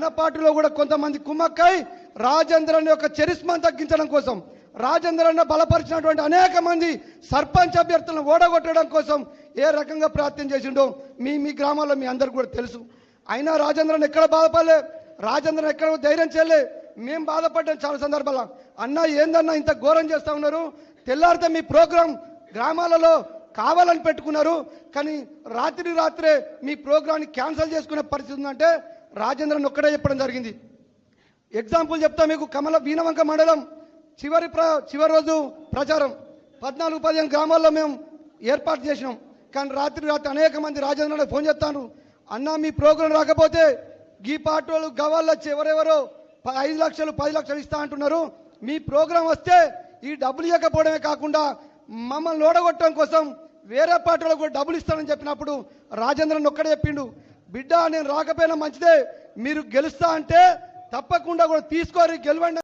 మన పార్టీలో కూడా కొంతమంది కుమ్మక్కై రాజేంద్రన్ యొక్క చరిస్మాను తగ్గించడం కోసం, రాజేంద్రన్ బలపరిచినటువంటి అనేక మంది సర్పంచ్ అభ్యర్థులను ఓడగొట్టడం కోసం ఏ రకంగా ప్రయత్నం చేసిండో మీ గ్రామాల్లో మీ అందరికీ కూడా తెలుసు. అయినా రాజేంద్రన్ ఎక్కడ బాధపడలే, రాజేంద్రన్ ఎక్కడ ధైర్యం చేయలే. మేము బాధపడ్డాం చాలా సందర్భాల్లో. అన్న ఏందన్నా ఇంత ఘోరం చేస్తూ ఉన్నారు, తెల్లారితే మీ ప్రోగ్రాం గ్రామాలలో కావాలని పెట్టుకున్నారు, కానీ రాత్రే మీ ప్రోగ్రాన్ని క్యాన్సిల్ చేసుకునే పరిస్థితి ఉందంటే రాజేంద్రన్ ఒక్కడే చెప్పడం జరిగింది. ఎగ్జాంపుల్ చెప్తా మీకు. వీణవంక మండలం చివరి రోజు ప్రచారం 14-15 గ్రామాల్లో మేము ఏర్పాటు చేసినాం. కానీ రాత్రి అనేక మంది రాజేంద్రన్ ఫోన్ చేస్తాను, అన్న మీ ప్రోగ్రాం రాకపోతే ఈ పార్టీ వాళ్ళు గవాళ్ళు వచ్చి ఎవరెవరో 5 లక్షలు 10 లక్షలు ఇస్తా అంటున్నారు, మీ ప్రోగ్రాం వస్తే ఈ డబ్బులు ఇవ్వకపోవడమే కాకుండా మమ్మల్ని ఓడగొట్టడం కోసం వేరే పార్టీలకు కూడా డబ్బులు ఇస్తానని చెప్పినప్పుడు రాజేంద్రన్ ఒక్కడే చెప్పిండు, బిడ్డ నేను రాకపోయినా మంచిదే, మీరు గెలుస్తా అంటే తప్పకుండా కూడా తీసుకోరి గెలవండి.